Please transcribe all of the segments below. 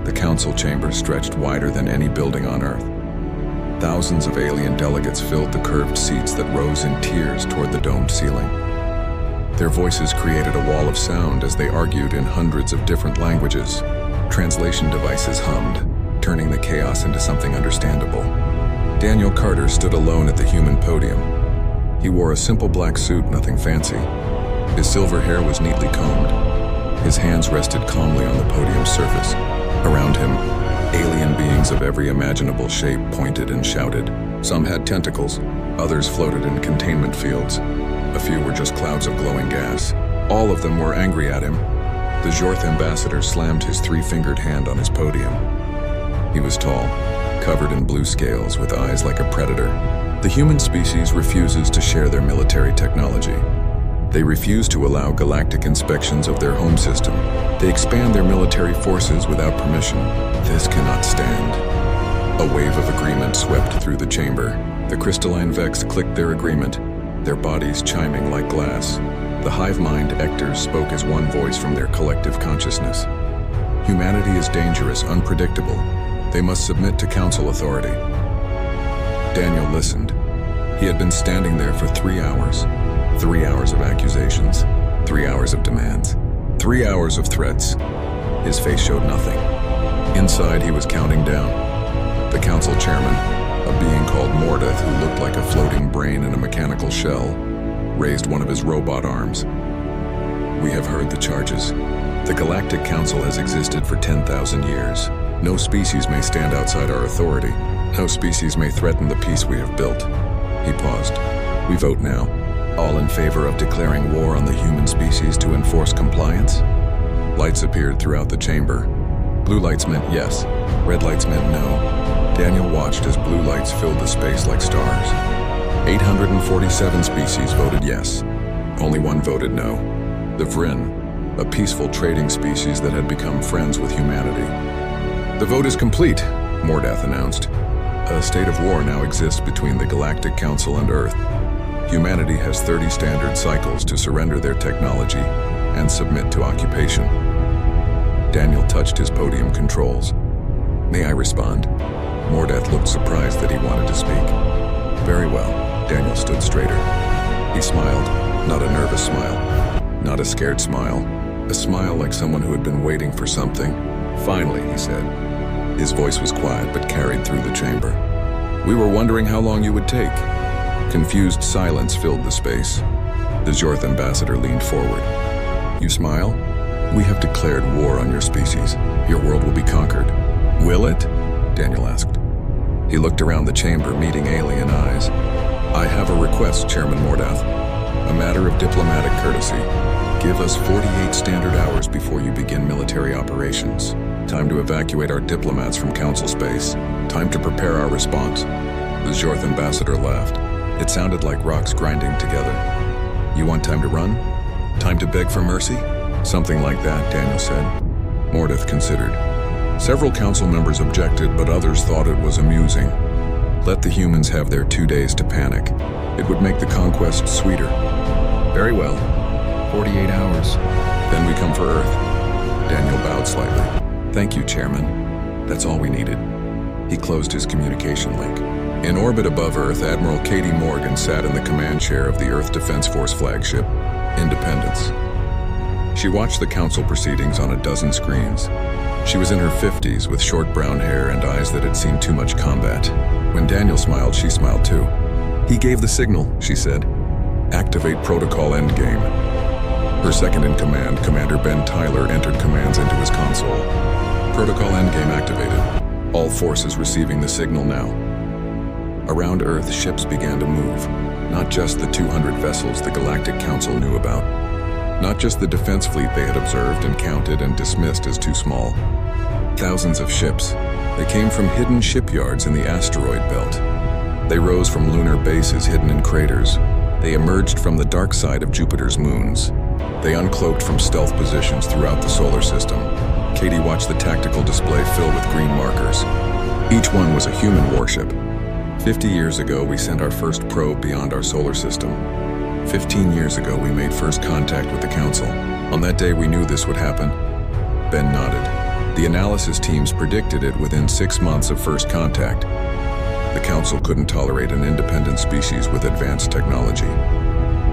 The council chamber stretched wider than any building on Earth. Thousands of alien delegates filled the curved seats that rose in tiers toward the domed ceiling. Their voices created a wall of sound as they argued in hundreds of different languages. Translation devices hummed, turning the chaos into something understandable. Daniel Carter stood alone at the human podium. He wore a simple black suit, nothing fancy. His silver hair was neatly combed. His hands rested calmly on the podium's surface. Around him, alien beings of every imaginable shape pointed and shouted. Some had tentacles, others floated in containment fields. A few were just clouds of glowing gas. All of them were angry at him. The Jorth ambassador slammed his three-fingered hand on his podium. He was tall, covered in blue scales with eyes like a predator. The human species refuses to share their military technology. They refuse to allow galactic inspections of their home system. They expand their military forces without permission. This cannot stand. A wave of agreement swept through the chamber. The crystalline Vex clicked their agreement, their bodies chiming like glass. The hive mind Ectors spoke as one voice from their collective consciousness. Humanity is dangerous, unpredictable. They must submit to council authority. Daniel listened. He had been standing there for 3 hours. 3 hours of accusations, 3 hours of demands, 3 hours of threats. His face showed nothing. Inside, he was counting down. The council chairman, a being called Mordeth who looked like a floating brain in a mechanical shell, raised one of his robot arms. We have heard the charges. The Galactic Council has existed for 10,000 years. No species may stand outside our authority. No species may threaten the peace we have built. He paused. We vote now. All in favor of declaring war on the human species to enforce compliance? Lights appeared throughout the chamber. Blue lights meant yes. Red lights meant no. Daniel watched as blue lights filled the space like stars. 847 species voted yes. Only one voted no. The Vryn, a peaceful trading species that had become friends with humanity. The vote is complete, Mordeth announced. A state of war now exists between the Galactic Council and Earth. Humanity has 30 standard cycles to surrender their technology and submit to occupation. Daniel touched his podium controls. May I respond? Mordeth looked surprised that he wanted to speak. Very well. Daniel stood straighter. He smiled, not a nervous smile, not a scared smile, a smile like someone who had been waiting for something. Finally, he said. His voice was quiet but carried through the chamber. We were wondering how long you would take. Confused silence filled the space. The Jorth ambassador leaned forward. You smile? We have declared war on your species. Your world will be conquered. Will it? Daniel asked. He looked around the chamber, meeting alien eyes. I have a request, Chairman Mordeth. A matter of diplomatic courtesy. Give us 48 standard hours before you begin military operations. Time to evacuate our diplomats from council space. Time to prepare our response. The Jorth ambassador laughed. It sounded like rocks grinding together. You want time to run? Time to beg for mercy? Something like that, Daniel said. Mordeth considered. Several council members objected, but others thought it was amusing. Let the humans have their 2 days to panic. It would make the conquest sweeter. Very well. 48 hours. Then we come for Earth. Daniel bowed slightly. Thank you, Chairman. That's all we needed. He closed his communication link. In orbit above Earth, Admiral Katie Morgan sat in the command chair of the Earth Defense Force flagship, Independence. She watched the council proceedings on a dozen screens. She was in her 50s with short brown hair and eyes that had seen too much combat. When Daniel smiled, she smiled too. He gave the signal, she said. Activate Protocol Endgame. Her second-in-command, Commander Ben Tyler, entered commands into his console. Protocol Endgame activated. All forces receiving the signal now. Around Earth, ships began to move. Not just the 200 vessels the Galactic Council knew about. Not just the defense fleet they had observed and counted and dismissed as too small. Thousands of ships. They came from hidden shipyards in the asteroid belt. They rose from lunar bases hidden in craters. They emerged from the dark side of Jupiter's moons. They uncloaked from stealth positions throughout the solar system. Katie watched the tactical display fill with green markers. Each one was a human warship. 50 years ago, we sent our first probe beyond our solar system. 15 years ago, we made first contact with the Council. On that day, we knew this would happen. Ben nodded. The analysis teams predicted it within 6 months of first contact. The Council couldn't tolerate an independent species with advanced technology.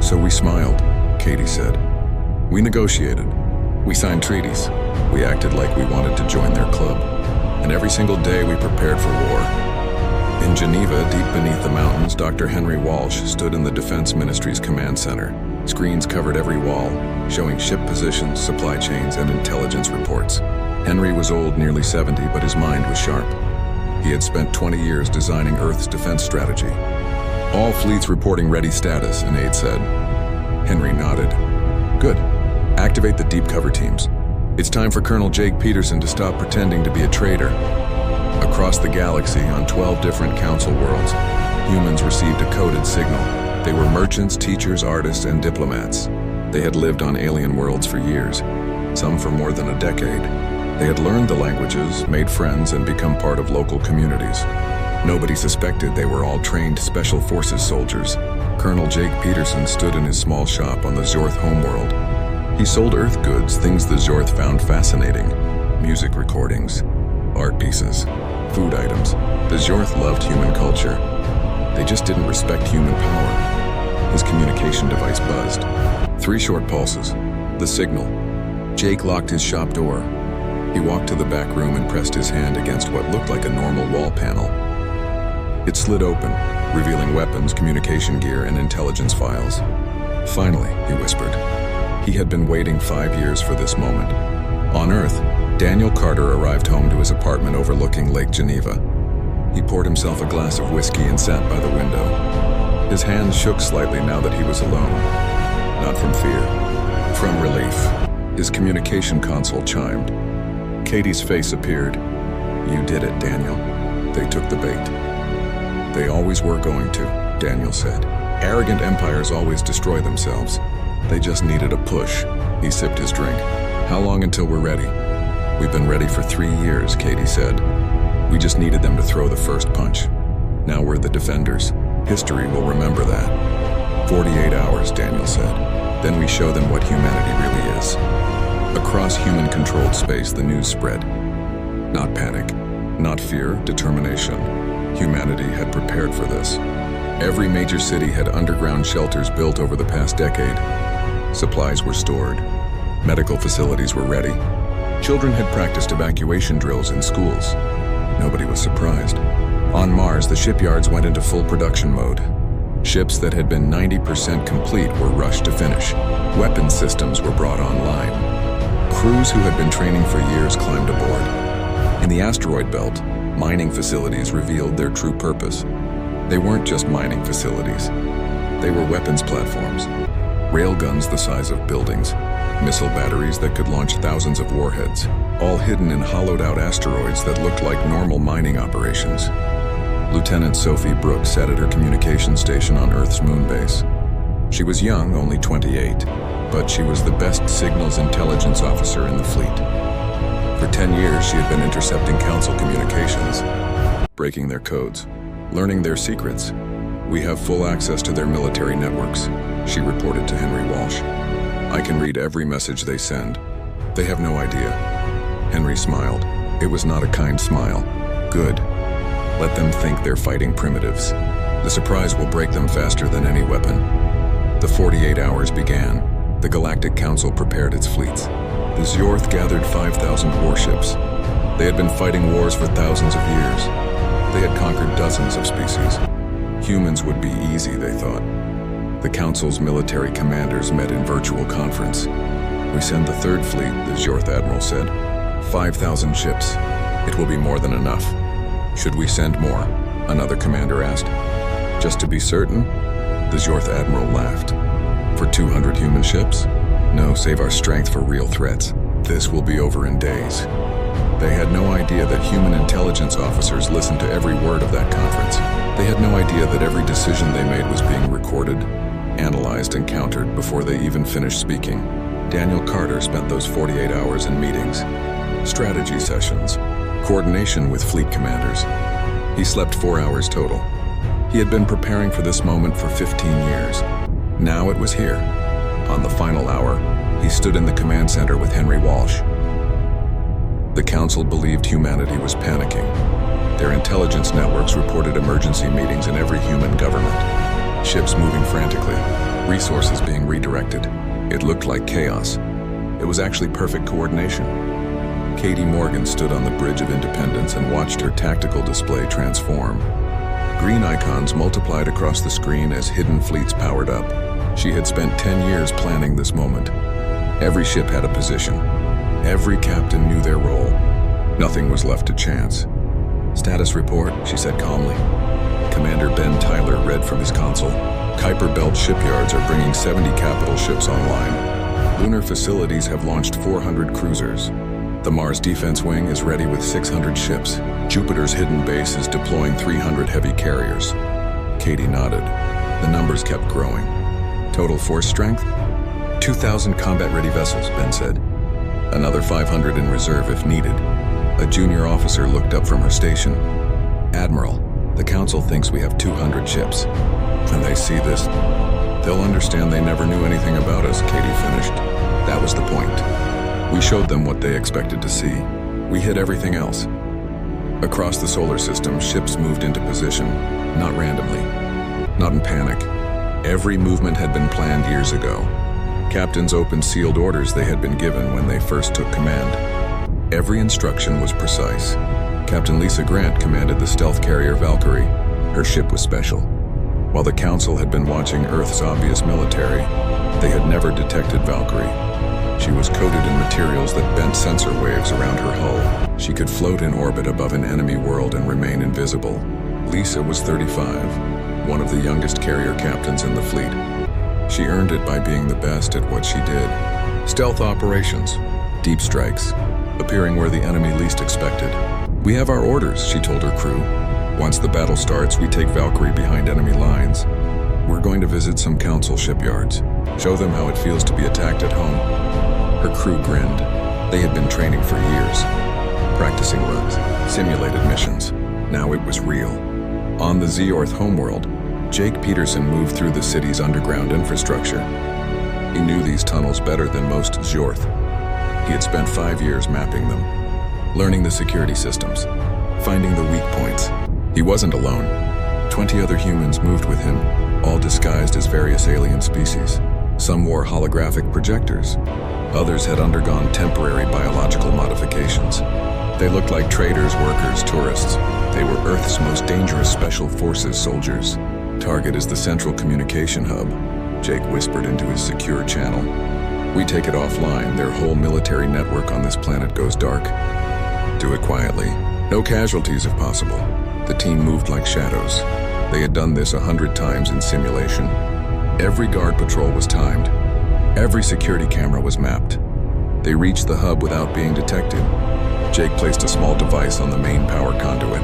So we smiled, Katie said. We negotiated. We signed treaties. We acted like we wanted to join their club. And every single day we prepared for war. In Geneva, deep beneath the mountains, Dr. Henry Walsh stood in the Defense Ministry's command center. Screens covered every wall, showing ship positions, supply chains, and intelligence reports. Henry was old, nearly 70, but his mind was sharp. He had spent 20 years designing Earth's defense strategy. All fleets reporting ready status, an aide said. Henry nodded. Good. Activate the deep cover teams. It's time for Colonel Jake Peterson to stop pretending to be a traitor. Across the galaxy, on 12 different Council worlds, humans received a coded signal. They were merchants, teachers, artists, and diplomats. They had lived on alien worlds for years, some for more than a decade. They had learned the languages, made friends, and become part of local communities. Nobody suspected they were all trained Special Forces soldiers. Colonel Jake Peterson stood in his small shop on the Zorth homeworld. He sold Earth goods, things the Zorth found fascinating. Music recordings, art pieces, food items. The Zorth loved human culture. They just didn't respect human power. His communication device buzzed. 3 short pulses. The signal. Jake locked his shop door. He walked to the back room and pressed his hand against what looked like a normal wall panel. It slid open, revealing weapons, communication gear, and intelligence files. Finally, he whispered. He had been waiting 5 years for this moment. On Earth, Daniel Carter arrived home to his apartment overlooking Lake Geneva. He poured himself a glass of whiskey and sat by the window. His hands shook slightly now that he was alone. Not from fear, from relief. His communication console chimed. Katie's face appeared. You did it, Daniel. They took the bait. They always were going to, Daniel said. Arrogant empires always destroy themselves. They just needed a push. He sipped his drink. How long until we're ready? We've been ready for 3 years, Katie said. We just needed them to throw the first punch. Now we're the defenders. History will remember that. 48 hours, Daniel said. Then we show them what humanity really is. Across human-controlled space, the news spread. Not panic, not fear, determination. Humanity had prepared for this. Every major city had underground shelters built over the past decade. Supplies were stored. Medical facilities were ready. Children had practiced evacuation drills in schools. Nobody was surprised. On Mars, the shipyards went into full production mode. Ships that had been 90% complete were rushed to finish. Weapons systems were brought online. Crews who had been training for years climbed aboard. In the asteroid belt, mining facilities revealed their true purpose. They weren't just mining facilities. They were weapons platforms. Railguns the size of buildings, missile batteries that could launch thousands of warheads, all hidden in hollowed-out asteroids that looked like normal mining operations. Lieutenant Sophie Brooks sat at her communication station on Earth's moon base. She was young, only 28, but she was the best signals intelligence officer in the fleet. For 10 years, she had been intercepting Council communications, breaking their codes, learning their secrets. We have full access to their military networks, she reported to Henry Walsh. I can read every message they send. They have no idea. Henry smiled. It was not a kind smile. Good. Let them think they're fighting primitives. The surprise will break them faster than any weapon. The 48 hours began. The Galactic Council prepared its fleets. The Zorth gathered 5,000 warships. They had been fighting wars for thousands of years. They had conquered dozens of species. Humans would be easy, they thought. The Council's military commanders met in virtual conference. We send the 3rd Fleet, the Zorth Admiral said. 5,000 ships. It will be more than enough. Should we send more? Another commander asked. Just to be certain? The Zorth Admiral laughed. For 200 human ships? No, save our strength for real threats. This will be over in days. They had no idea that human intelligence officers listened to every word of that conference. They had no idea that every decision they made was being recorded, analyzed, and countered before they even finished speaking. Daniel Carter spent those 48 hours in meetings, strategy sessions, coordination with fleet commanders. He slept 4 hours total. He had been preparing for this moment for 15 years. Now it was here. On the final hour, he stood in the command center with Henry Walsh. The council believed humanity was panicking. Their intelligence networks reported emergency meetings in every human government. Ships moving frantically, resources being redirected. It looked like chaos. It was actually perfect coordination. Katie Morgan stood on the Bridge of Independence and watched her tactical display transform. Green icons multiplied across the screen as hidden fleets powered up. She had spent 10 years planning this moment. Every ship had a position. Every captain knew their role. Nothing was left to chance. "Status report," she said calmly. Commander Ben Tyler read from his console. Kuiper Belt shipyards are bringing 70 capital ships online. Lunar facilities have launched 400 cruisers. The Mars Defense Wing is ready with 600 ships. Jupiter's hidden base is deploying 300 heavy carriers. Katie nodded. The numbers kept growing. Total force strength? 2,000 combat-ready vessels, Ben said. Another 500 in reserve if needed. A junior officer looked up from her station. "Admiral, the council thinks we have 200 ships. When they see this, they'll understand they never knew anything about us," Katie finished. That was the point. We showed them what they expected to see. We hid everything else. Across the solar system, ships moved into position, not randomly, not in panic. Every movement had been planned years ago. Captains opened sealed orders they had been given when they first took command. Every instruction was precise. Captain Lisa Grant commanded the stealth carrier Valkyrie. Her ship was special. While the Council had been watching Earth's obvious military, they had never detected Valkyrie. She was coated in materials that bent sensor waves around her hull. She could float in orbit above an enemy world and remain invisible. Lisa was 35, one of the youngest carrier captains in the fleet. She earned it by being the best at what she did. Stealth operations, deep strikes, appearing where the enemy least expected. "We have our orders," she told her crew. "Once the battle starts, we take Valkyrie behind enemy lines. We're going to visit some council shipyards, show them how it feels to be attacked at home." Her crew grinned. They had been training for years, practicing runs, simulated missions. Now it was real. On the Zeorth homeworld, Jake Peterson moved through the city's underground infrastructure. He knew these tunnels better than most Zeorth. He had spent 5 years mapping them, learning the security systems, finding the weak points. He wasn't alone. 20 other humans moved with him, all disguised as various alien species. Some wore holographic projectors. Others had undergone temporary biological modifications. They looked like traders, workers, tourists. They were Earth's most dangerous special forces soldiers. "Target is the central communication hub," Jake whispered into his secure channel. "We take it offline. Their whole military network on this planet goes dark. Do it quietly. No casualties if possible." The team moved like shadows. They had done this 100 times in simulation. Every guard patrol was timed. Every security camera was mapped. They reached the hub without being detected. Jake placed a small device on the main power conduit.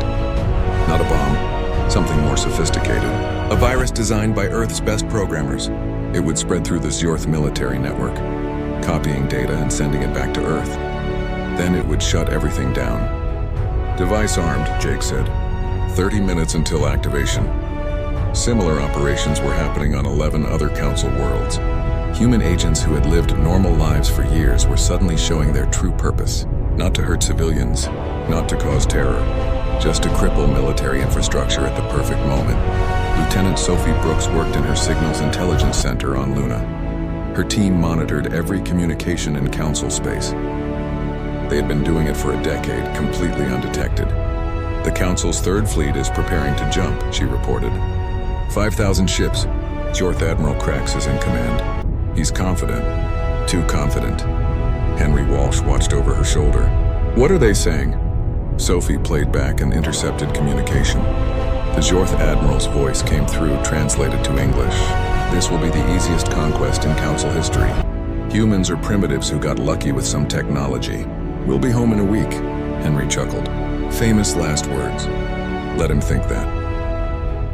Not a bomb, something more sophisticated. A virus designed by Earth's best programmers. It would spread through the Zeorth military network, copying data and sending it back to Earth. Then it would shut everything down. "Device armed," Jake said. 30 minutes until activation. Similar operations were happening on 11 other Council worlds. Human agents who had lived normal lives for years were suddenly showing their true purpose. Not to hurt civilians, not to cause terror, just to cripple military infrastructure at the perfect moment. Lieutenant Sophie Brooks worked in her Signals Intelligence Center on Luna. Her team monitored every communication in Council space. They had been doing it for a decade, completely undetected. "The Council's third fleet is preparing to jump," she reported. 5,000 ships. Zeorth Admiral Krex is in command. He's confident. Too confident. Henry Walsh watched over her shoulder. "What are they saying?" Sophie played back an intercepted communication. The Zeorth Admiral's voice came through, translated to English. "This will be the easiest conquest in Council history. Humans are primitives who got lucky with some technology. We'll be home in a week," Henry chuckled. Famous last words. Let him think that.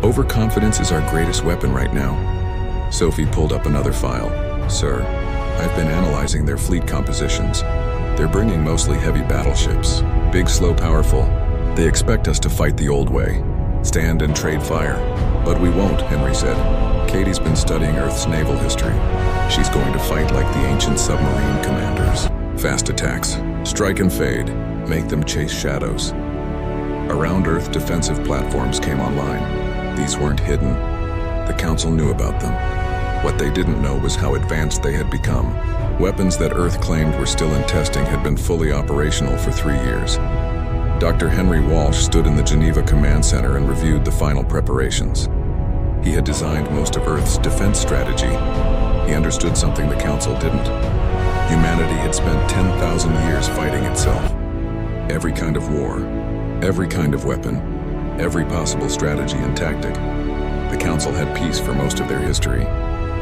"Overconfidence is our greatest weapon right now." Sophie pulled up another file. "Sir, I've been analyzing their fleet compositions. They're bringing mostly heavy battleships. Big, slow, powerful. They expect us to fight the old way. Stand and trade fire. But we won't," Henry said. "Katie's been studying Earth's naval history. She's going to fight like the ancient submarine commanders. Fast attacks. Strike and fade. Make them chase shadows. Around Earth, defensive platforms came online. These weren't hidden. The Council knew about them. What they didn't know was how advanced they had become. Weapons that Earth claimed were still in testing had been fully operational for 3 years. Dr. Henry Walsh stood in the Geneva Command Center and reviewed the final preparations. He had designed most of Earth's defense strategy. He understood something the Council didn't. Humanity had spent 10,000 years fighting itself. Every kind of war, every kind of weapon, every possible strategy and tactic. The Council had peace for most of their history.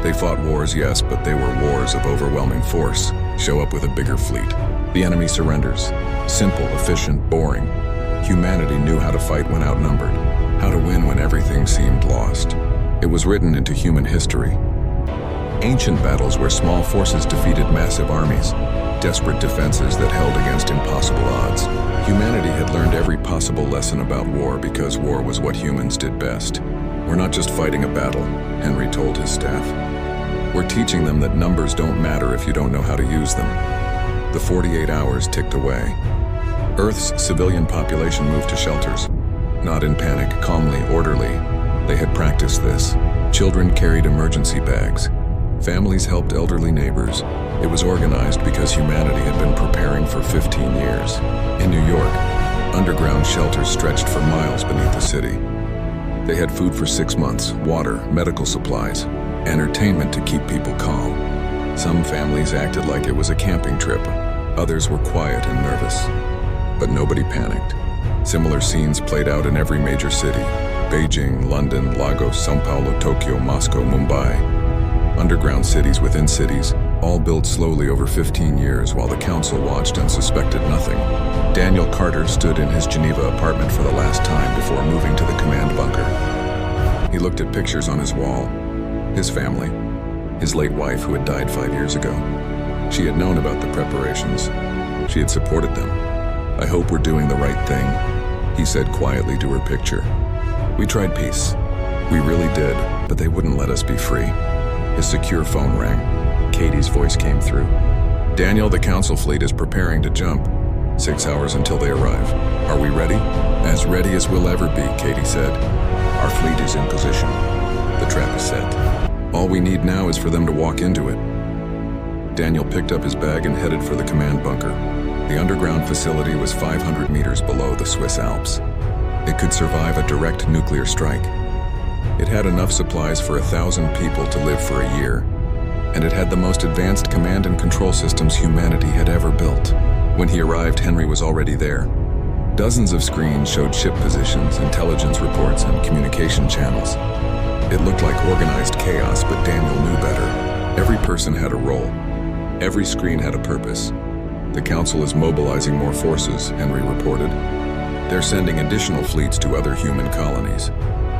They fought wars, yes, but they were wars of overwhelming force. Show up with a bigger fleet. The enemy surrenders. Simple, efficient, boring. Humanity knew how to fight when outnumbered, how to win when everything seemed lost. It was written into human history. Ancient battles where small forces defeated massive armies, desperate defenses that held against impossible odds. Humanity had learned every possible lesson about war because war was what humans did best. We're not just fighting a battle, Henry told his staff. We're teaching them that numbers don't matter if you don't know how to use them. The 48 hours ticked away. Earth's civilian population moved to shelters. Not in panic, calmly, orderly. They had practiced this. Children carried emergency bags. Families helped elderly neighbors. It was organized because humanity had been preparing for 15 years. In New York, underground shelters stretched for miles beneath the city. They had food for 6 months, water, medical supplies, entertainment to keep people calm. Some families acted like it was a camping trip. Others were quiet and nervous. But nobody panicked. Similar scenes played out in every major city. Beijing, London, Lagos, São Paulo, Tokyo, Moscow, Mumbai. Underground cities within cities, all built slowly over 15 years while the Council watched and suspected nothing. Daniel Carter stood in his Geneva apartment for the last time before moving to the command bunker. He looked at pictures on his wall. His family. His late wife who had died 5 years ago. She had known about the preparations. She had supported them. "I hope we're doing the right thing," he said quietly to her picture. "We tried peace. We really did, but they wouldn't let us be free." His secure phone rang. Katie's voice came through. "Daniel, the Council fleet is preparing to jump. 6 hours until they arrive. Are we ready?" "As ready as we'll ever be," Katie said. "Our fleet is in position. The trap is set. All we need now is for them to walk into it." Daniel picked up his bag and headed for the command bunker. The underground facility was 500 meters below the Swiss Alps. It could survive a direct nuclear strike. It had enough supplies for 1,000 people to live for a year, and it had the most advanced command and control systems humanity had ever built. When he arrived, Henry was already there. Dozens of screens showed ship positions, intelligence reports, and communication channels. It looked like organized chaos, but Daniel knew better. Every person had a role. Every screen had a purpose. "The Council is mobilizing more forces," Henry reported. "They're sending additional fleets to other human colonies.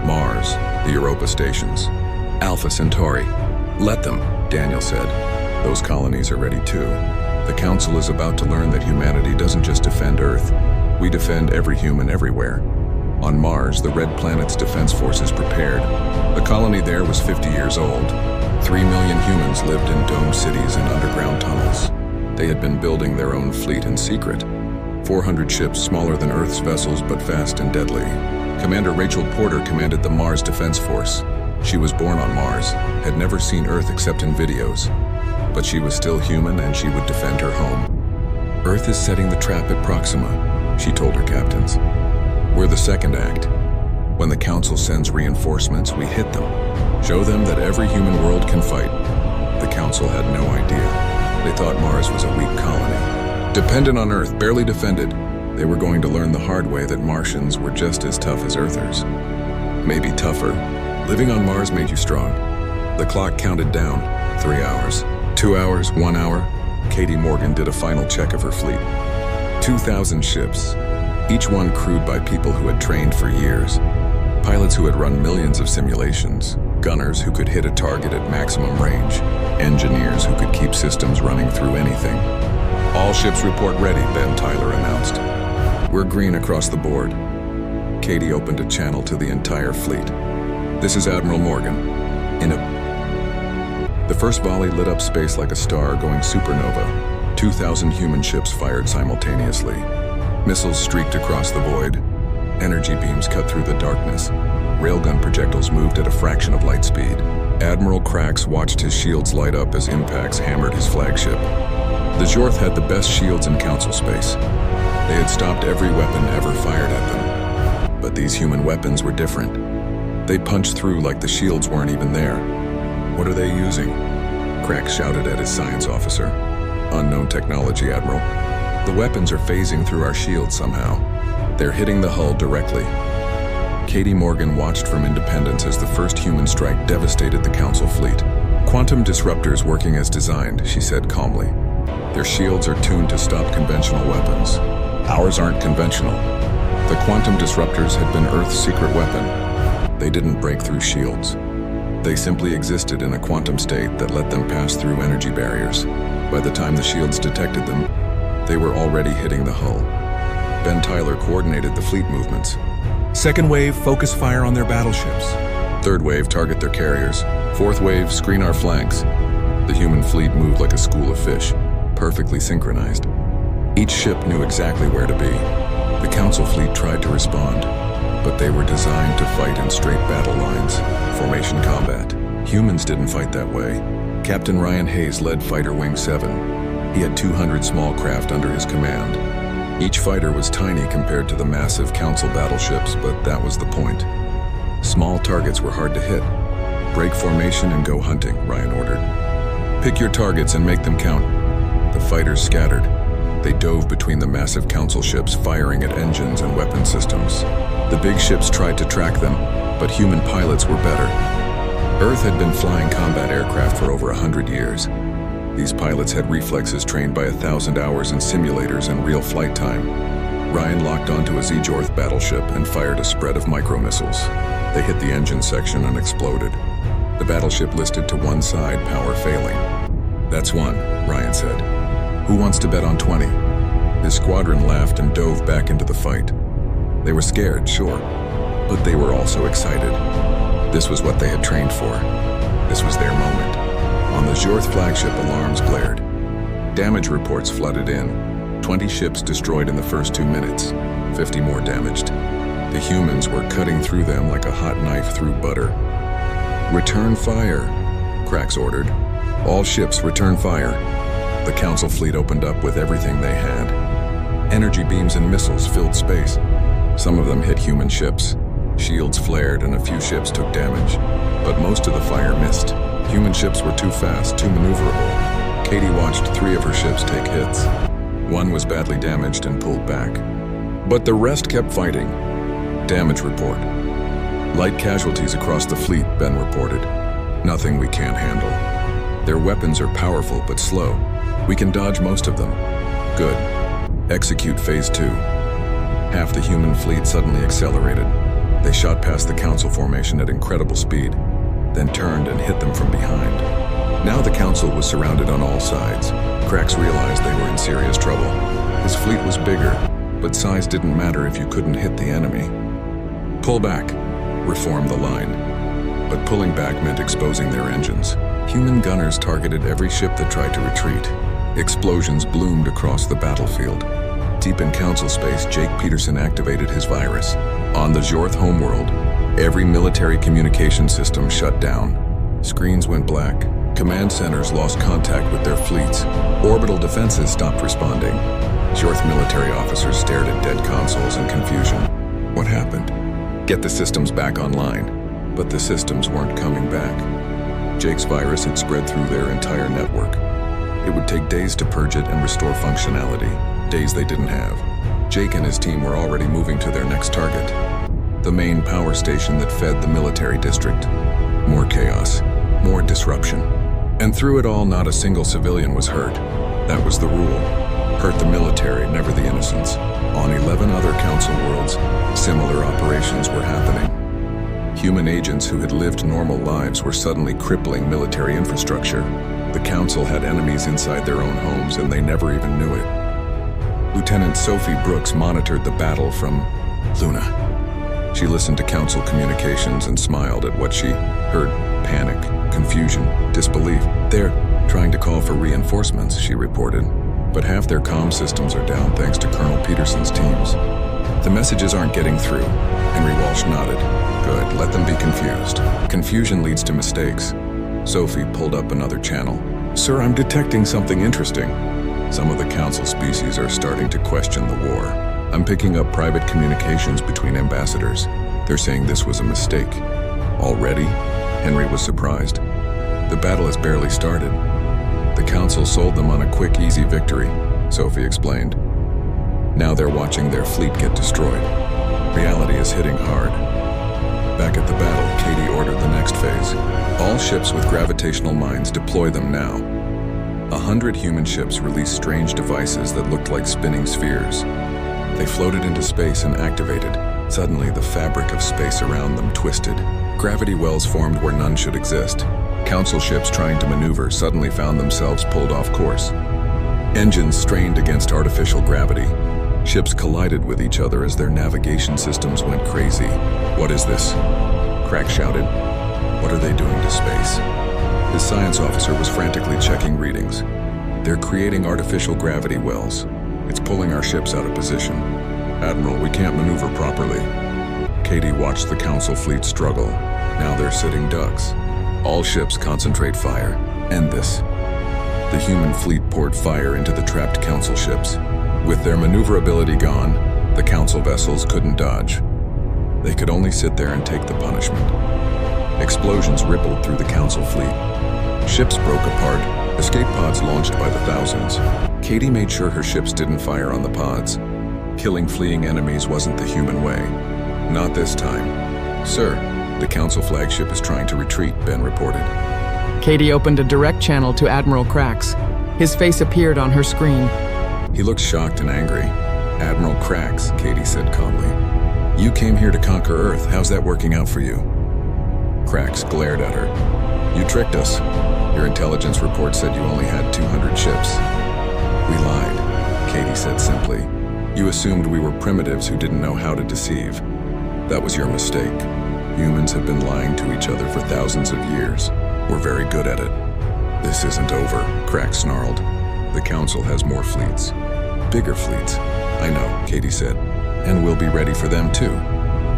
Mars, the Europa stations, Alpha Centauri. Let them," Daniel said. "Those colonies are ready too. The Council is about to learn that humanity doesn't just defend Earth. We defend every human everywhere." On Mars, the Red Planet's defense forces prepared. The colony there was 50 years old. 3 million humans lived in domed cities and underground tunnels. They had been building their own fleet in secret. 400 ships smaller than Earth's vessels, but fast and deadly. Commander Rachel Porter commanded the Mars Defense Force. She was born on Mars, had never seen Earth except in videos. But she was still human and she would defend her home. "Earth is setting the trap at Proxima," she told her captains. "We're the second act. When the Council sends reinforcements, we hit them. Show them that every human world can fight." The Council had no idea. They thought Mars was a weak colony. Dependent on Earth, barely defended. They were going to learn the hard way that Martians were just as tough as Earthers. Maybe tougher. Living on Mars made you strong. The clock counted down. 3 hours. 2 hours, 1 hour. Katie Morgan did a final check of her fleet. 2,000 ships, each one crewed by people who had trained for years. Pilots who had run millions of simulations. Gunners who could hit a target at maximum range. Engineers who could keep systems running through anything. "All ships report ready," Ben Tyler announced. "We're green across the board." Katie opened a channel to the entire fleet. "This is Admiral Morgan. The first volley lit up space like a star going supernova. 2,000 human ships fired simultaneously. Missiles streaked across the void. Energy beams cut through the darkness. Railgun projectiles moved at a fraction of light speed. Admiral Krax watched his shields light up as impacts hammered his flagship. The Jorth had the best shields in Council space. They had stopped every weapon ever fired at them. But these human weapons were different. They punched through like the shields weren't even there. What are they using? Krax shouted at his science officer. Unknown technology, Admiral. The weapons are phasing through our shields somehow. They're hitting the hull directly. Katie Morgan watched from Independence as the first human strike devastated the Council fleet. Quantum disruptors working as designed, she said calmly. Their shields are tuned to stop conventional weapons. Ours aren't conventional. The quantum disruptors had been Earth's secret weapon. They didn't break through shields. They simply existed in a quantum state that let them pass through energy barriers. By the time the shields detected them, they were already hitting the hull. Ben Tyler coordinated the fleet movements. Second wave, focus fire on their battleships. Third wave, target their carriers. Fourth wave, screen our flanks. The human fleet moved like a school of fish, perfectly synchronized. Each ship knew exactly where to be. The Council fleet tried to respond, but they were designed to fight in straight battle lines, formation combat. Humans didn't fight that way. Captain Ryan Hayes led Fighter Wing 7. He had 200 small craft under his command. Each fighter was tiny compared to the massive Council battleships, but that was the point. Small targets were hard to hit. Break formation and go hunting, Ryan ordered. Pick your targets and make them count. The fighters scattered. They dove between the massive Council ships, firing at engines and weapon systems. The big ships tried to track them, but human pilots were better. Earth had been flying combat aircraft for over 100 years. These pilots had reflexes trained by 1,000 hours in simulators and real flight time. Ryan locked onto a Z-Jorth battleship and fired a spread of micromissiles. They hit the engine section and exploded. The battleship listed to one side, power failing. "That's one," Ryan said. "Who wants to bet on 20? His squadron laughed and dove back into the fight. They were scared, sure, but they were also excited. This was what they had trained for. This was their moment. On the Jorth flagship, alarms blared. Damage reports flooded in. 20 ships destroyed in the first 2 minutes, 50 more damaged. The humans were cutting through them like a hot knife through butter. "Return fire," Krax ordered. "All ships return fire." The Council fleet opened up with everything they had. Energy beams and missiles filled space. Some of them hit human ships. Shields flared and a few ships took damage, but most of the fire missed. Human ships were too fast, too maneuverable. Katie watched 3 of her ships take hits. One was badly damaged and pulled back. But the rest kept fighting. Damage report. "Light casualties across the fleet," Ben reported. "Nothing we can't handle. Their weapons are powerful but slow. We can dodge most of them." "Good. Execute Phase 2. Half the human fleet suddenly accelerated. They shot past the Council formation at incredible speed, then turned and hit them from behind. Now the Council was surrounded on all sides. Krax realized they were in serious trouble. His fleet was bigger, but size didn't matter if you couldn't hit the enemy. "Pull back," reform the line. But pulling back meant exposing their engines. Human gunners targeted every ship that tried to retreat. Explosions bloomed across the battlefield. Deep in Council space, Jake Peterson activated his virus. On the Jorth homeworld, every military communication system shut down. Screens went black. Command centers lost contact with their fleets. Orbital defenses stopped responding. Jorth military officers stared at dead consoles in confusion. What happened? Get the systems back online. But the systems weren't coming back. Jake's virus had spread through their entire network. It would take days to purge it and restore functionality, days they didn't have. Jake and his team were already moving to their next target, the main power station that fed the military district. More chaos, more disruption. And through it all, not a single civilian was hurt. That was the rule. Hurt the military, never the innocents. On 11 other Council worlds, similar operations were happening. Human agents who had lived normal lives were suddenly crippling military infrastructure. The Council had enemies inside their own homes, and they never even knew it. Lieutenant Sophie Brooks monitored the battle from Luna. She listened to Council communications and smiled at what she heard: panic, confusion, disbelief. "They're trying to call for reinforcements," she reported. but half their comm systems are down thanks to Colonel Peterson's teams. The messages aren't getting through. Henry Walsh nodded. Good, let them be confused. Confusion leads to mistakes. Sophie pulled up another channel. Sir, I'm detecting something interesting. Some of the council species are starting to question the war. I'm picking up private communications between ambassadors. They're saying this was a mistake. Already? Henry was surprised. The battle has barely started. The council sold them on a quick, easy victory, Sophie explained. Now they're watching their fleet get destroyed. Reality is hitting hard. Back at the battle, Katie ordered the next phase. All ships with gravitational mines, deploy them now. 100 human ships released strange devices that looked like spinning spheres. They floated into space and activated. Suddenly, the fabric of space around them twisted. Gravity wells formed where none should exist. Council ships trying to maneuver suddenly found themselves pulled off course. Engines strained against artificial gravity. Ships collided with each other as their navigation systems went crazy. What is this? Crack shouted. What are they doing to space? His science officer was frantically checking readings. They're creating artificial gravity wells. It's pulling our ships out of position. Admiral, we can't maneuver properly. Katie watched the council fleet struggle. Now they're sitting ducks. All ships concentrate fire. End this. The human fleet poured fire into the trapped council ships. With their maneuverability gone, the council vessels couldn't dodge. They could only sit there and take the punishment. Explosions rippled through the council fleet. Ships broke apart, escape pods launched by the thousands. Katie made sure her ships didn't fire on the pods. Killing fleeing enemies wasn't the human way. Not this time. Sir, the council flagship is trying to retreat, Ben reported. Katie opened a direct channel to Admiral Krax. His face appeared on her screen. He looked shocked and angry. Admiral Krax, Katie said calmly. You came here to conquer Earth. How's that working out for you? Krax glared at her. You tricked us. Your intelligence report said you only had 200 ships. We lied, Katie said simply. You assumed we were primitives who didn't know how to deceive. That was your mistake. Humans have been lying to each other for thousands of years. We're very good at it. This isn't over, Krax snarled. The council has more fleets. Bigger fleets. I know, Katie said. And we'll be ready for them too.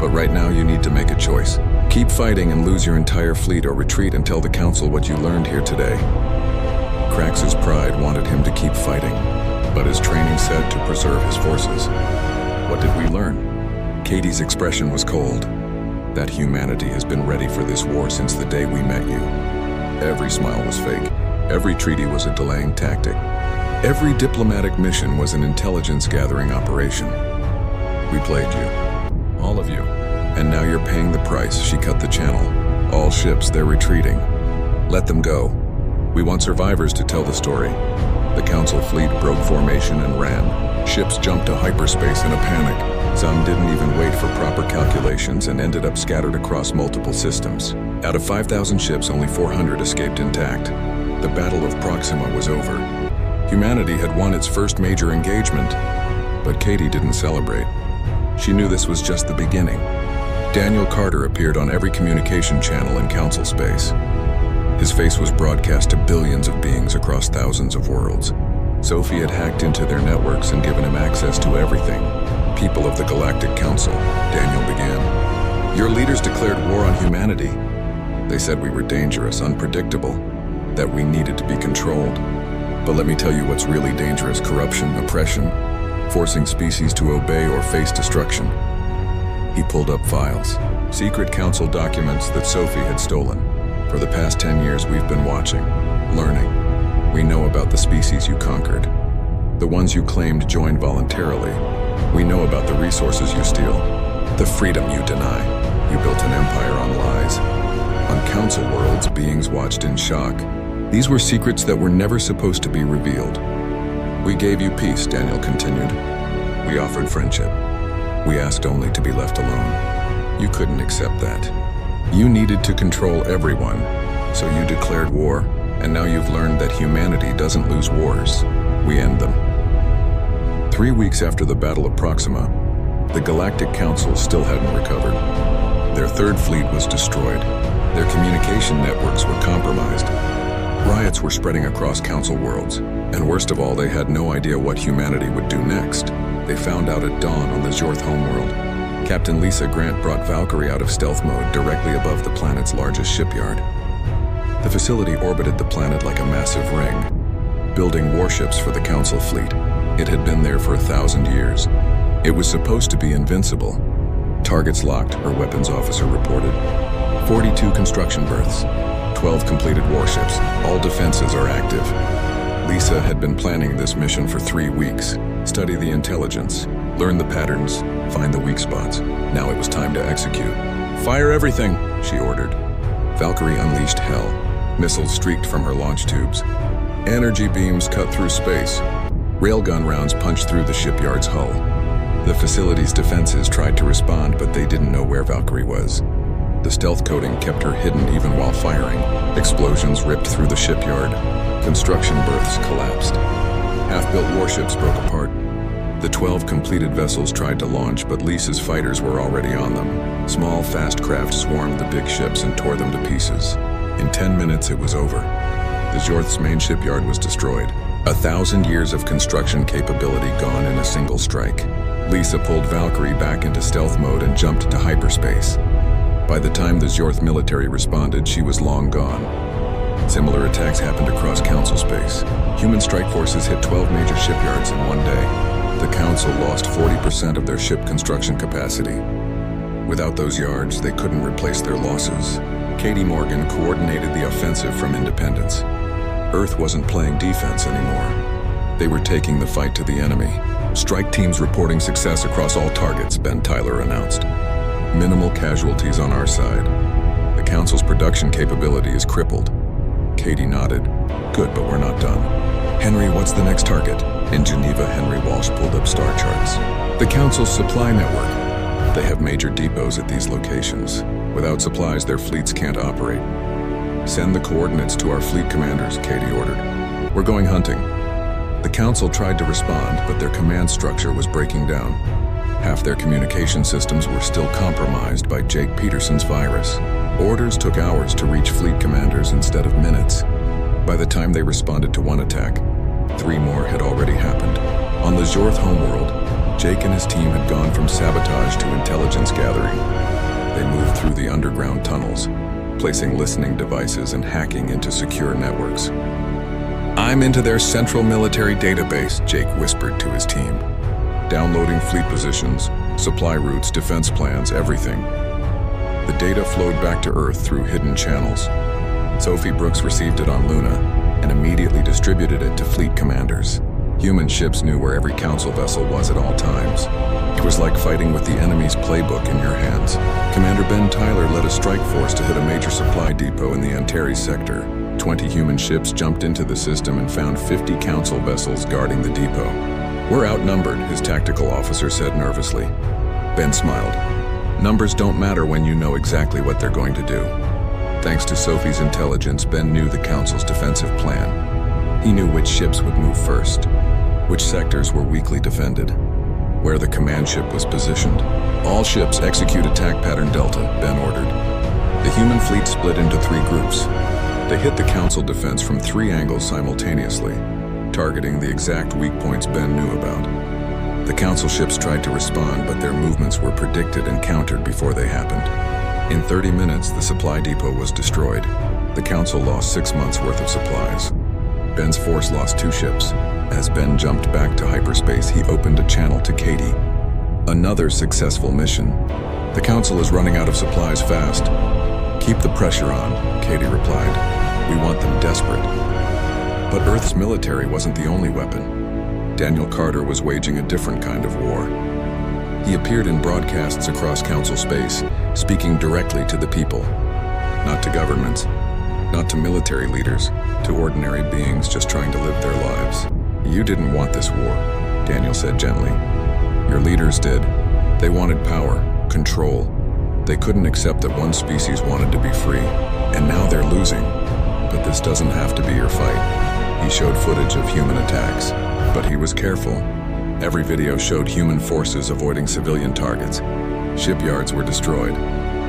But right now you need to make a choice. Keep fighting and lose your entire fleet, or retreat and tell the council what you learned here today. Krax's pride wanted him to keep fighting, but his training said to preserve his forces. What did we learn? Katie's expression was cold. That humanity has been ready for this war since the day we met you. Every smile was fake. Every treaty was a delaying tactic. Every diplomatic mission was an intelligence-gathering operation. We played you. All of you. And now you're paying the price. She cut the channel. All ships, they're retreating. Let them go. We want survivors to tell the story. The council fleet broke formation and ran. Ships jumped to hyperspace in a panic. Some didn't even wait for proper calculations and ended up scattered across multiple systems. Out of 5,000 ships, only 400 escaped intact. The Battle of Proxima was over. Humanity had won its first major engagement, but Katie didn't celebrate. She knew this was just the beginning. Daniel Carter appeared on every communication channel in council space. His face was broadcast to billions of beings across thousands of worlds. Sophie had hacked into their networks and given him access to everything. People of the Galactic Council, Daniel began. Your leaders declared war on humanity. They said we were dangerous, unpredictable, that we needed to be controlled. But let me tell you what's really dangerous: corruption, oppression, forcing species to obey or face destruction. He pulled up files, secret council documents that Sophie had stolen. For the past 10 years, we've been watching, learning. We know about the species you conquered, the ones you claimed joined voluntarily. We know about the resources you steal, the freedom you deny. You built an empire on lies. On council worlds, beings watched in shock. These were secrets that were never supposed to be revealed. We gave you peace, Daniel continued. We offered friendship. We asked only to be left alone. You couldn't accept that. You needed to control everyone, so you declared war, and now you've learned that humanity doesn't lose wars. We end them. 3 weeks after the Battle of Proxima, the Galactic Council still hadn't recovered. Their third fleet was destroyed. Their communication networks were compromised. Riots were spreading across council worlds. And worst of all, they had no idea what humanity would do next. They found out at dawn on the Zorth homeworld. Captain Lisa Grant brought Valkyrie out of stealth mode directly above the planet's largest shipyard. The facility orbited the planet like a massive ring, building warships for the Council fleet. It had been there for 1,000 years. It was supposed to be invincible. Targets locked, her weapons officer reported. 42 construction berths, 12 completed warships. All defenses are active. Lisa had been planning this mission for 3 weeks. Study the intelligence, learn the patterns, find the weak spots. Now it was time to execute. Fire everything, she ordered. Valkyrie unleashed hell. Missiles streaked from her launch tubes. Energy beams cut through space. Railgun rounds punched through the shipyard's hull. The facility's defenses tried to respond, but they didn't know where Valkyrie was. The stealth coating kept her hidden even while firing. Explosions ripped through the shipyard. Construction berths collapsed. Half-built warships broke apart. The 12 completed vessels tried to launch, but Lisa's fighters were already on them. Small, fast craft swarmed the big ships and tore them to pieces. In 10 minutes, it was over. The Zorth's main shipyard was destroyed. 1,000 years of construction capability gone in a single strike. Lisa pulled Valkyrie back into stealth mode and jumped to hyperspace. By the time the Zorth military responded, she was long gone. Similar attacks happened across Council space. Human strike forces hit 12 major shipyards in one day. The Council lost 40% of their ship construction capacity. Without those yards, they couldn't replace their losses. Katie Morgan coordinated the offensive from Independence. Earth wasn't playing defense anymore. They were taking the fight to the enemy. Strike teams reporting success across all targets, Ben Tyler announced. Minimal casualties on our side. The Council's production capability is crippled. Katie nodded. Good, but we're not done. Henry, what's the next target? In Geneva, Henry Walsh pulled up star charts. The Council's supply network. They have major depots at these locations. Without supplies, their fleets can't operate. Send the coordinates to our fleet commanders, Katie ordered. We're going hunting. The Council tried to respond, but their command structure was breaking down. Half their communication systems were still compromised by Jake Peterson's virus. Orders took hours to reach fleet commanders instead of minutes. By the time they responded to one attack, 3 more had already happened. On the Zorth homeworld, Jake and his team had gone from sabotage to intelligence gathering. They moved through the underground tunnels, placing listening devices and hacking into secure networks. I'm into their central military database, Jake whispered to his team. Downloading fleet positions, supply routes, defense plans, everything. The data flowed back to Earth through hidden channels. Sophie Brooks received it on Luna and immediately distributed it to fleet commanders. Human ships knew where every Council vessel was at all times. It was like fighting with the enemy's playbook in your hands. Commander Ben Tyler led a strike force to hit a major supply depot in the Antares sector. 20 human ships jumped into the system and found 50 Council vessels guarding the depot. We're outnumbered, his tactical officer said nervously. Ben smiled. Numbers don't matter when you know exactly what they're going to do. Thanks to Sophie's intelligence, Ben knew the Council's defensive plan. He knew which ships would move first, which sectors were weakly defended, where the command ship was positioned. All ships execute attack pattern Delta, Ben ordered. The human fleet split into 3 groups. They hit the Council defense from 3 angles simultaneously, targeting the exact weak points Ben knew about. The Council ships tried to respond, but their movements were predicted and countered before they happened. In 30 minutes, the supply depot was destroyed. The Council lost 6 months' worth of supplies. Ben's force lost 2 ships. As Ben jumped back to hyperspace, he opened a channel to Katie. Another successful mission. The Council is running out of supplies fast. Keep the pressure on, Katie replied. We want them desperate. But Earth's military wasn't the only weapon. Daniel Carter was waging a different kind of war. He appeared in broadcasts across Council space, speaking directly to the people. Not to governments, not to military leaders, to ordinary beings just trying to live their lives. You didn't want this war, Daniel said gently. Your leaders did. They wanted power, control. They couldn't accept that one species wanted to be free. And now they're losing. But this doesn't have to be your fight. He showed footage of human attacks, but he was careful. Every video showed human forces avoiding civilian targets. Shipyards were destroyed,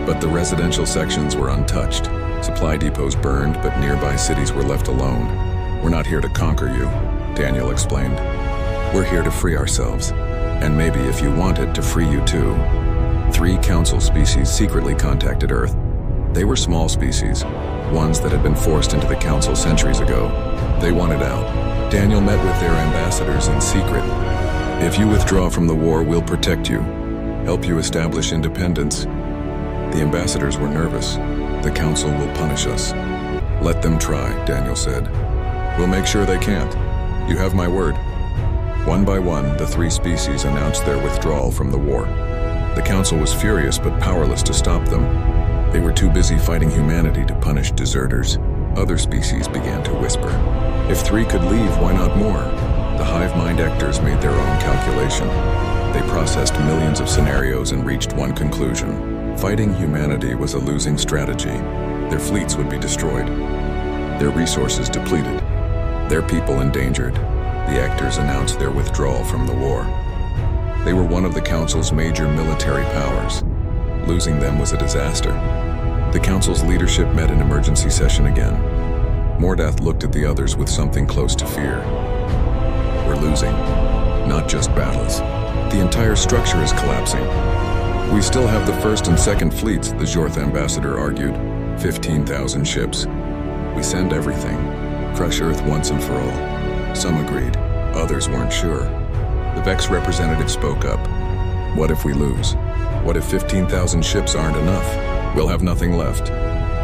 but the residential sections were untouched. Supply depots burned, but nearby cities were left alone. We're not here to conquer you, Daniel explained. "We're here to free ourselves, and maybe if you want it, to free you too." 3 council species secretly contacted Earth. They were small species, ones that had been forced into the council centuries ago. They wanted out. Daniel met with their ambassadors in secret. "If you withdraw from the war, we'll protect you, help you establish independence." The ambassadors were nervous. "The council will punish us." "Let them try," Daniel said. "We'll make sure they can't. You have my word." One by one, the 3 species announced their withdrawal from the war. The council was furious but powerless to stop them. They were too busy fighting humanity to punish deserters. Other species began to whisper, "If 3 could leave, why not more?" The hive mind actors made their own calculation. They processed millions of scenarios and reached one conclusion. Fighting humanity was a losing strategy. Their fleets would be destroyed, their resources depleted, their people endangered. The actors announced their withdrawal from the war. They were one of the council's major military powers. Losing them was a disaster. The council's leadership met in emergency session again. Mordath looked at the others with something close to fear. "We're losing, not just battles. The entire structure is collapsing. We still have the first and second fleets," the Jorth ambassador argued. 15,000 ships. "We send everything. Crush Earth once and for all." Some agreed. Others weren't sure. The Vex representative spoke up. "What if we lose? What if 15,000 ships aren't enough? We'll have nothing left."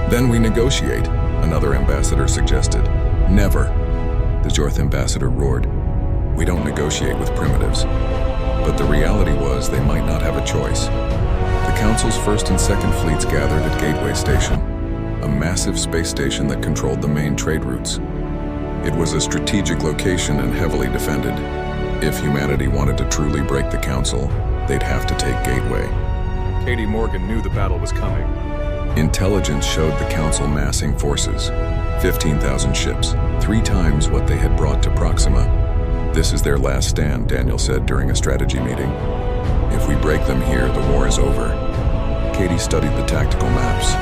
"Then we negotiate," another ambassador suggested. "Never," the Jorth ambassador roared. "We don't negotiate with primitives." But the reality was they might not have a choice. The council's first and second fleets gathered at Gateway Station, a massive space station that controlled the main trade routes. It was a strategic location and heavily defended. If humanity wanted to truly break the council, they'd have to take Gateway. Katie Morgan knew the battle was coming. Intelligence showed the council massing forces. 15,000 ships, 3 times what they had brought to Proxima. "This is their last stand," Daniel said during a strategy meeting. "If we break them here, the war is over." Katie studied the tactical maps.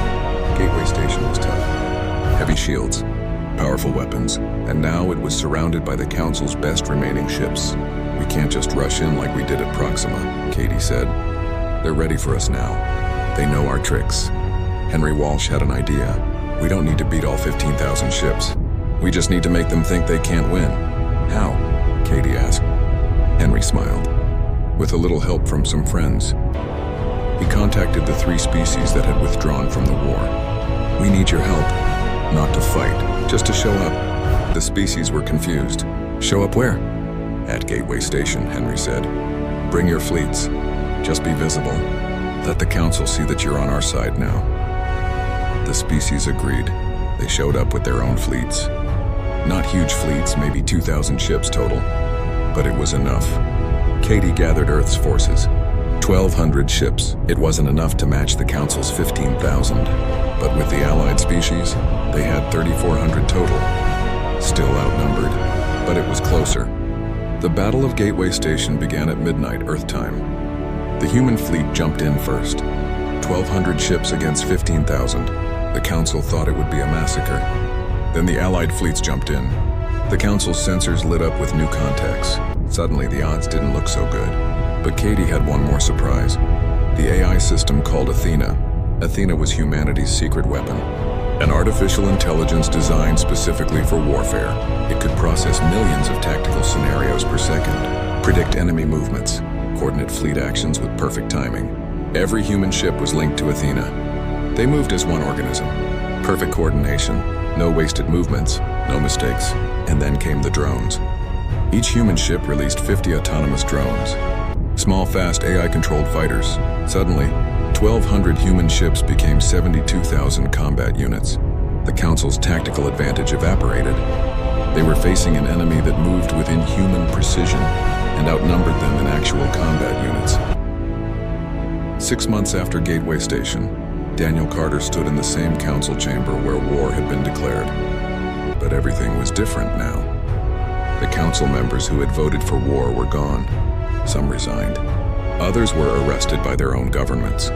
Gateway Station was tough. Heavy shields, powerful weapons, and now it was surrounded by the council's best remaining ships. "We can't just rush in like we did at Proxima," Katie said. "They're ready for us now. They know our tricks." Henry Walsh had an idea. "We don't need to beat all 15,000 ships. We just need to make them think they can't win." "How?" Katie asked. Henry smiled. "With a little help from some friends." He contacted the 3 species that had withdrawn from the war. "We need your help. Not to fight, just to show up." The species were confused. "Show up where?" "At Gateway Station," Henry said. "Bring your fleets. Just be visible. Let the council see that you're on our side now." The species agreed. They showed up with their own fleets. Not huge fleets, maybe 2,000 ships total, but it was enough. Katie gathered Earth's forces. 1,200 ships. It wasn't enough to match the council's 15,000, but with the allied species, they had 3,400 total. Still outnumbered, but it was closer. The Battle of Gateway Station began at midnight Earth time. The human fleet jumped in first. 1,200 ships against 15,000. The council thought it would be a massacre. Then the allied fleets jumped in. The council's sensors lit up with new contacts. Suddenly the odds didn't look so good. But Katie had one more surprise. The AI system called Athena. Athena was humanity's secret weapon. An artificial intelligence designed specifically for warfare. It could process millions of tactical scenarios per second, predict enemy movements, coordinate fleet actions with perfect timing. Every human ship was linked to Athena. They moved as one organism. Perfect coordination, no wasted movements, no mistakes. And then came the drones. Each human ship released 50 autonomous drones. Small, fast, AI-controlled fighters. Suddenly, 1,200 human ships became 72,000 combat units. The Council's tactical advantage evaporated. They were facing an enemy that moved with inhuman precision and outnumbered them in actual combat units. 6 months after Gateway Station, Daniel Carter stood in the same council chamber where war had been declared. But everything was different now. The council members who had voted for war were gone. Some resigned. Others were arrested by their own governments.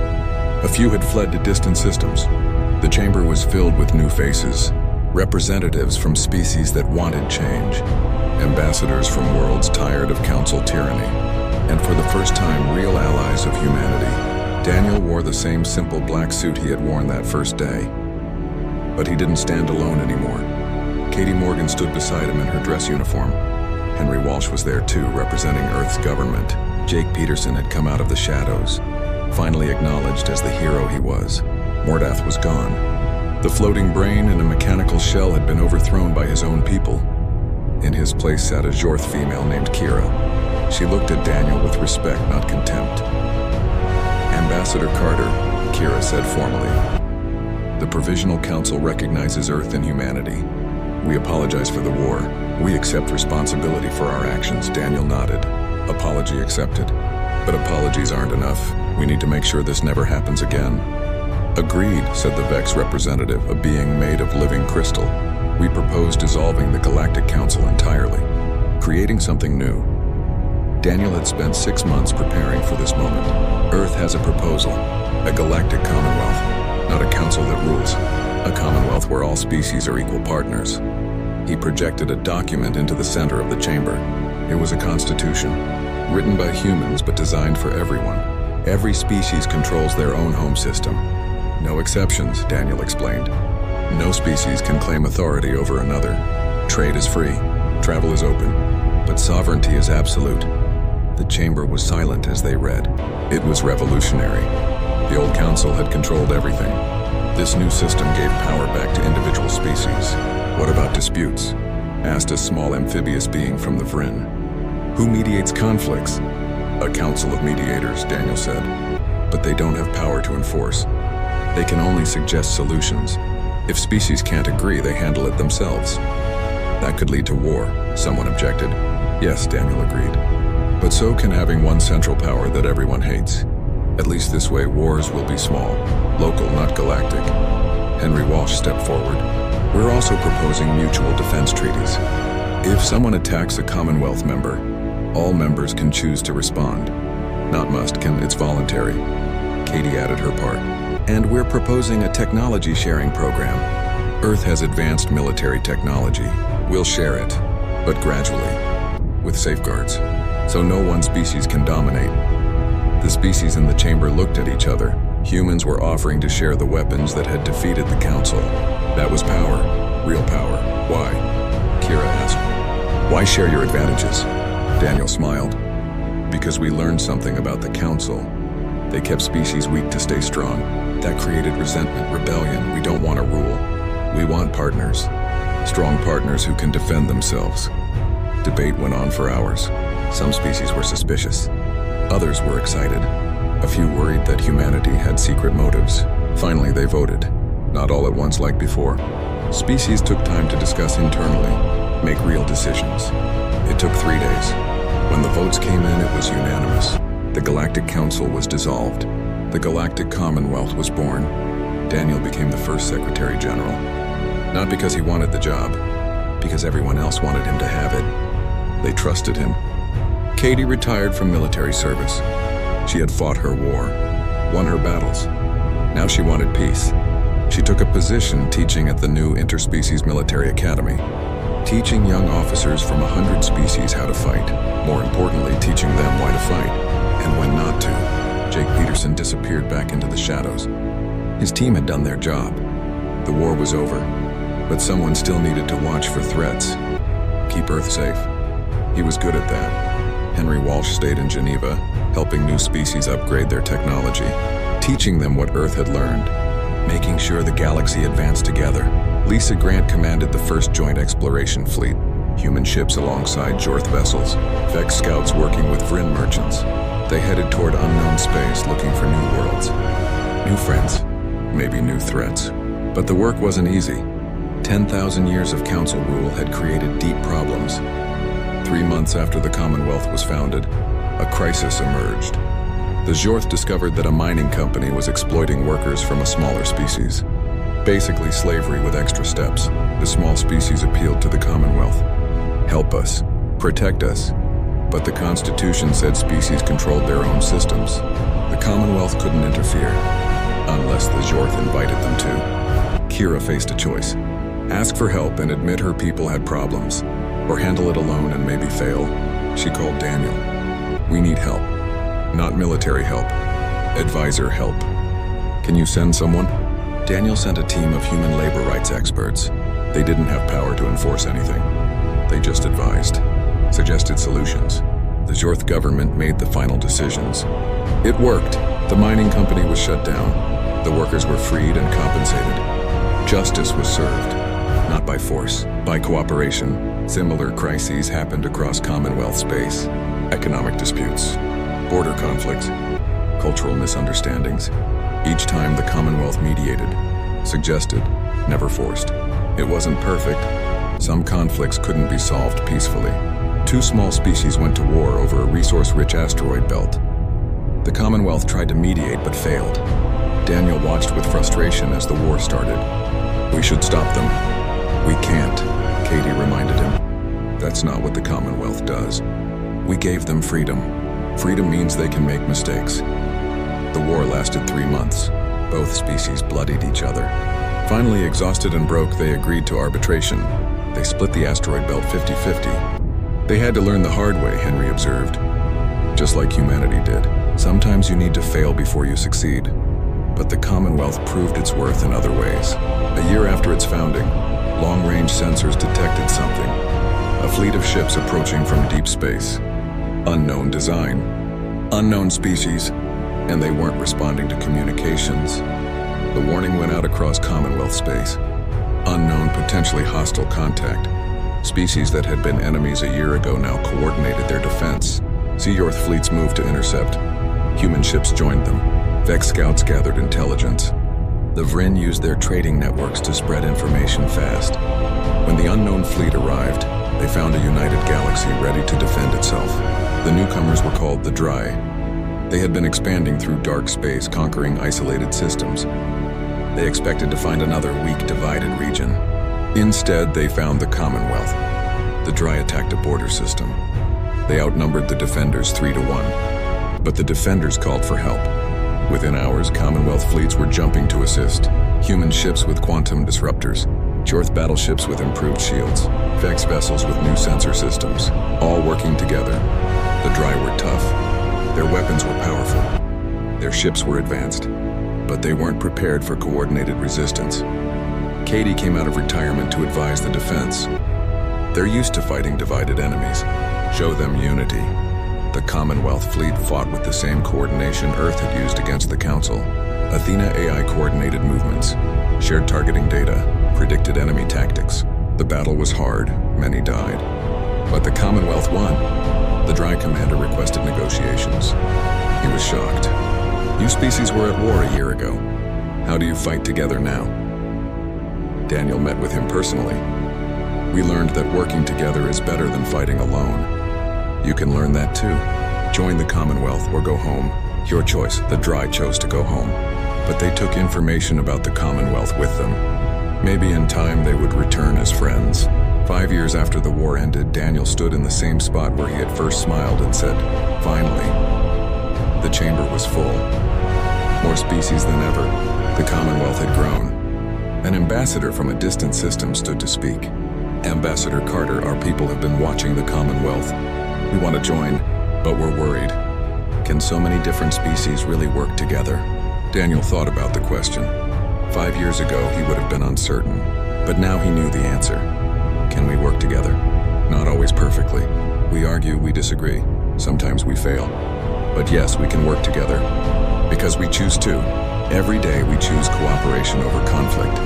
A few had fled to distant systems. The chamber was filled with new faces, representatives from species that wanted change. ambassadors from worlds tired of council tyranny, and for the first time real allies of humanity. Daniel wore the same simple black suit he had worn that first day. But he didn't stand alone anymore. Katie Morgan stood beside him in her dress uniform. Henry Walsh was there too, representing Earth's government. Jake Peterson had come out of the shadows, finally acknowledged as the hero he was. Mordath was gone. The floating brain in a mechanical shell had been overthrown by his own people. In his place sat a Jorth female named Kira. She looked at Daniel with respect, not contempt. Ambassador Carter, Kira said formally. The Provisional Council recognizes Earth and humanity. We apologize for the war. We accept responsibility for our actions. Daniel nodded. Apology accepted. But apologies aren't enough. We need to make sure this never happens again. Agreed, said the Vex representative, a being made of living crystal. We propose dissolving the Galactic Council entirely, creating something new. Daniel had spent 6 months preparing for this moment. Earth has a proposal, a galactic commonwealth, not a council that rules, a commonwealth where all species are equal partners. He projected a document into the center of the chamber. It was a constitution, written by humans but designed for everyone. Every species controls their own home system. No exceptions, Daniel explained. No species can claim authority over another. Trade is free, travel is open, but sovereignty is absolute. The chamber was silent as they read. It was revolutionary. The old council had controlled everything. This new system gave power back to individual species. What about disputes? Asked a small amphibious being from the Vryn. Who mediates conflicts? A council of mediators, Daniel said. But they don't have power to enforce. They can only suggest solutions. If species can't agree, they handle it themselves. That could lead to war, someone objected. Yes, Daniel agreed. But so can having one central power that everyone hates. At least this way, wars will be small, local, not galactic. Henry Walsh stepped forward. We're also proposing mutual defense treaties. If someone attacks a Commonwealth member, all members can choose to respond. Not must, it's voluntary. Katie added her part. And we're proposing a technology sharing program. Earth has advanced military technology. We'll share it, but gradually, with safeguards, so no one species can dominate. The species in the chamber looked at each other. Humans were offering to share the weapons that had defeated the council. That was power, real power. Why? Kira asked. Why share your advantages? Daniel smiled. Because we learned something about the council. They kept species weak to stay strong. That created resentment, rebellion. We don't want to rule. We want partners. Strong partners who can defend themselves. Debate went on for hours. Some species were suspicious. Others were excited. A few worried that humanity had secret motives. Finally, they voted. Not all at once like before. Species took time to discuss internally, make real decisions. It took 3 days. When the votes came in, it was unanimous. The Galactic Council was dissolved. The Galactic Commonwealth was born. Daniel became the first Secretary General. Not because he wanted the job, because everyone else wanted him to have it. They trusted him. Katie retired from military service. She had fought her war, won her battles. Now she wanted peace. She took a position teaching at the new Interspecies Military Academy, teaching young officers from 100 species how to fight. More importantly, teaching them why to fight and when not to. Jake Peterson disappeared back into the shadows. His team had done their job. The war was over, but someone still needed to watch for threats. Keep Earth safe. He was good at that. Henry Walsh stayed in Geneva, helping new species upgrade their technology, teaching them what Earth had learned, making sure the galaxy advanced together. Lisa Grant commanded the first joint exploration fleet, human ships alongside Jorth vessels, Vex scouts working with Vryn merchants. They headed toward unknown space, looking for new worlds, new friends, maybe new threats. But the work wasn't easy. 10,000 years of council rule had created deep problems. 3 months after the Commonwealth was founded, a crisis emerged. The Jorth discovered that a mining company was exploiting workers from a smaller species. Basically slavery with extra steps. The small species appealed to the Commonwealth. Help us, protect us. But the Constitution said species controlled their own systems. The Commonwealth couldn't interfere, unless the Jorth invited them to. Kira faced a choice. Ask for help and admit her people had problems. or handle it alone and maybe fail. She called Daniel. We need help. Not military help. Advisor help. Can you send someone? Daniel sent a team of human labor rights experts. They didn't have power to enforce anything. They just advised, suggested solutions. The Jorth government made the final decisions. It worked. The mining company was shut down. The workers were freed and compensated. Justice was served, not by force, by cooperation. Similar crises happened across Commonwealth space. Economic disputes, border conflicts, cultural misunderstandings. Each time the Commonwealth mediated, suggested, never forced. It wasn't perfect. Some conflicts couldn't be solved peacefully. 2 small species went to war over a resource-rich asteroid belt. The Commonwealth tried to mediate but failed. Daniel watched with frustration as the war started. We should stop them. We can't, Katie reminded him. That's not what the Commonwealth does. We gave them freedom. Freedom means they can make mistakes. The war lasted 3 months. Both species bloodied each other. Finally, exhausted and broke, they agreed to arbitration. They split the asteroid belt 50-50. They had to learn the hard way, Henry observed. Just like humanity did. Sometimes you need to fail before you succeed. But the Commonwealth proved its worth in other ways. A year after its founding, long-range sensors detected something. A fleet of ships approaching from deep space. Unknown design. Unknown species. And they weren't responding to communications. The warning went out across Commonwealth space. Unknown, potentially hostile contact. Species that had been enemies a year ago now coordinated their defense. Sea Jorth fleets moved to intercept. Human ships joined them. Vex scouts gathered intelligence. The Vryn used their trading networks to spread information fast. When the unknown fleet arrived, they found a united galaxy ready to defend itself. The newcomers were called the Dry. They had been expanding through dark space, conquering isolated systems. They expected to find another weak, divided region. Instead, they found the Commonwealth. The Dry attacked a border system. They outnumbered the Defenders 3-1. But the Defenders called for help. Within hours, Commonwealth fleets were jumping to assist. Human ships with quantum disruptors. Jorth battleships with improved shields. Vex vessels with new sensor systems. All working together. The Dry were tough. Their weapons were powerful. Their ships were advanced. But they weren't prepared for coordinated resistance. Katie came out of retirement to advise the defense. They're used to fighting divided enemies. Show them unity. The Commonwealth fleet fought with the same coordination Earth had used against the Council. Athena AI coordinated movements, shared targeting data, predicted enemy tactics. The battle was hard, many died. But the Commonwealth won. The Dry commander requested negotiations. He was shocked. You species were at war a year ago. How do you fight together now? Daniel met with him personally. We learned that working together is better than fighting alone. You can learn that too. Join the Commonwealth or go home. Your choice. The Dry chose to go home. But they took information about the Commonwealth with them. Maybe in time they would return as friends. 5 years after the war ended, Daniel stood in the same spot where he had first smiled and said, "Finally." The chamber was full. More species than ever. The Commonwealth had grown. An ambassador from a distant system stood to speak. "Ambassador Carter, our people have been watching the Commonwealth. We want to join, but we're worried. Can so many different species really work together?" Daniel thought about the question. 5 years ago, he would have been uncertain, but now he knew the answer. Can we work together? Not always perfectly. We argue, we disagree. Sometimes we fail. But yes, we can work together. Because we choose to. Every day we choose cooperation over conflict.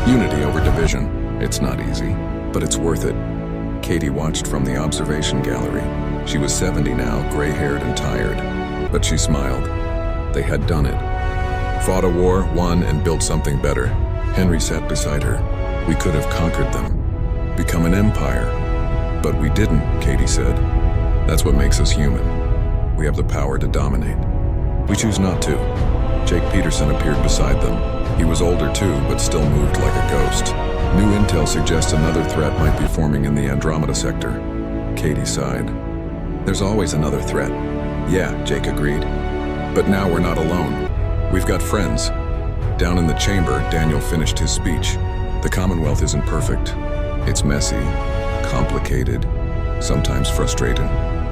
Unity over division. It's not easy, but it's worth it. Katie watched from the observation gallery. She was 70 now, gray-haired and tired. But she smiled. They had done it. Fought a war, won, and built something better. Henry sat beside her. We could have conquered them. Become an empire. But we didn't, Katie said. That's what makes us human. We have the power to dominate. We choose not to. Jake Peterson appeared beside them. He was older too, but still moved like a ghost. New intel suggests another threat might be forming in the Andromeda sector. Katie sighed. There's always another threat. Yeah, Jake agreed. But now we're not alone. We've got friends. Down in the chamber, Daniel finished his speech. The Commonwealth isn't perfect. It's messy, complicated, sometimes frustrating.